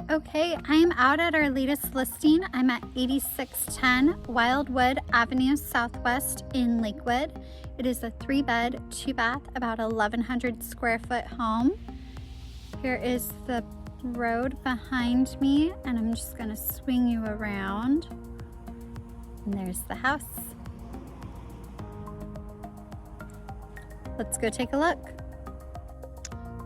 Okay, I'm out at our latest listing. I'm at 8610 Wildwood Avenue Southwest in Lakewood. It is a 3-bed, 2-bath, about 1,100 square foot home. Here is the road behind me, and I'm just gonna swing you around. And there's the house. Let's go take a look.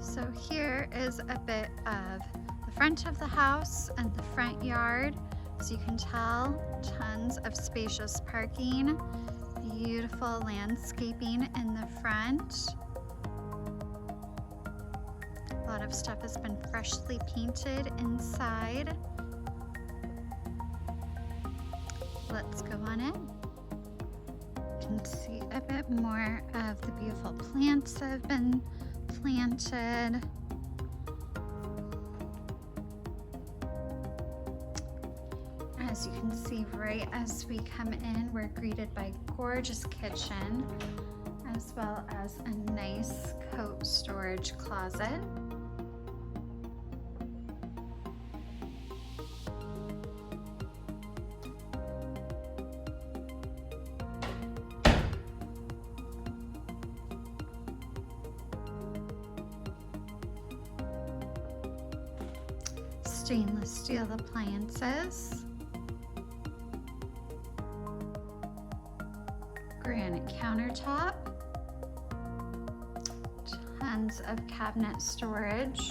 So here is a bit of the front of the house and the front yard. As you can tell, tons of spacious parking, beautiful landscaping in the front. A lot of stuff has been freshly painted inside. Let's go on in. You can see a bit more of the beautiful plants that have been planted. As you can see, right as we come in, we're greeted by a gorgeous kitchen, as well as a nice coat storage closet. Stainless steel appliances, granite countertop, tons of cabinet storage,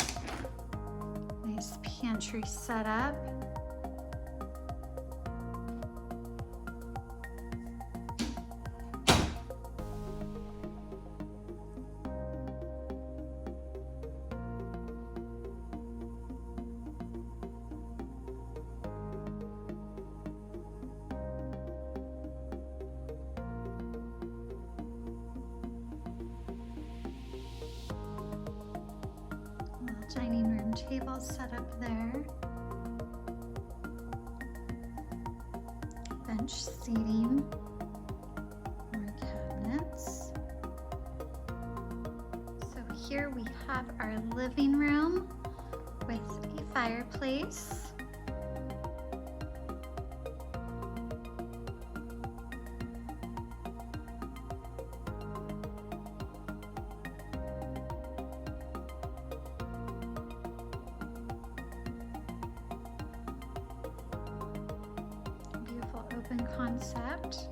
nice pantry setup, dining room table set up there, bench seating, more cabinets. So here we have our living room with a fireplace. Open concept.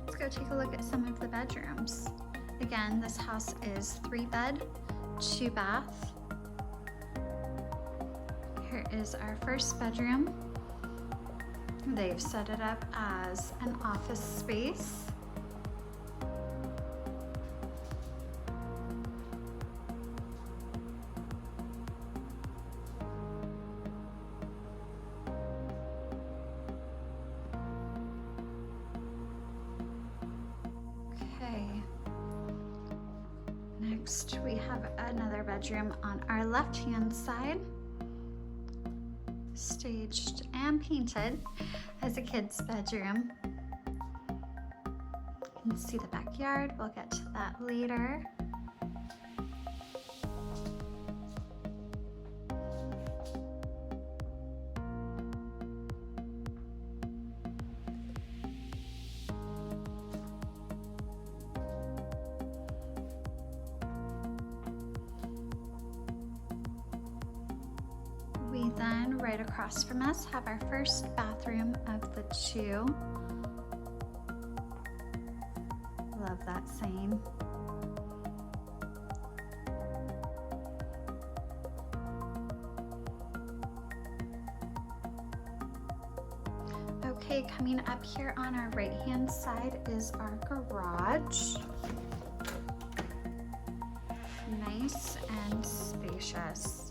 Let's go take a look at some of the bedrooms. Again, this house is 3-bed, 2-bath. Here is our first bedroom. They've set it up as an office space. Next, we have another bedroom on our left-hand side, staged and painted as a kid's bedroom. You can see the backyard. We'll get to that later. We then, right across from us, have our first bathroom of the 2. Love that saying. Okay, coming up here on our right-hand side is our garage. Nice and spacious.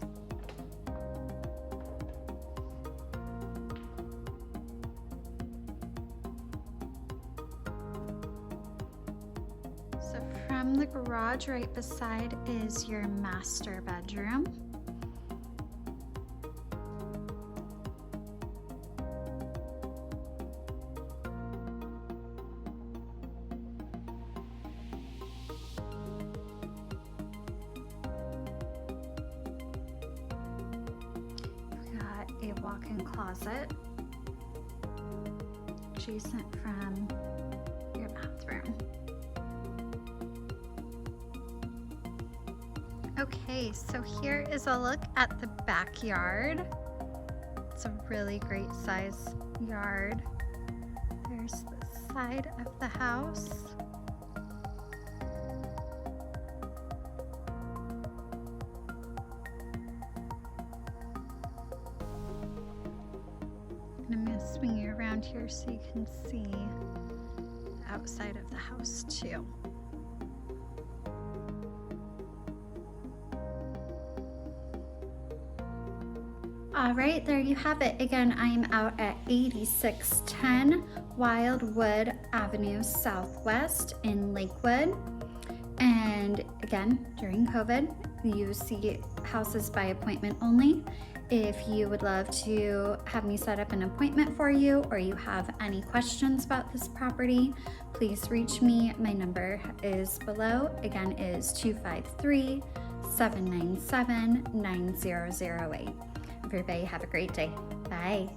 From the garage right beside is your master bedroom. We've got walk-in closet adjacent from your bathroom. Okay, so here is a look at the backyard. It's a really great size yard. There's the side of the house. And I'm going to swing you around here so you can see the outside of the house too. All right, there you have it. Again, I am out at 8610 Wildwood Avenue Southwest in Lakewood. And again, during COVID, you see houses by appointment only. If you would love to have me set up an appointment for you, or you have any questions about this property, please reach me. My number is below. Again, is 253-797-9008. Everybody have a great day. Bye.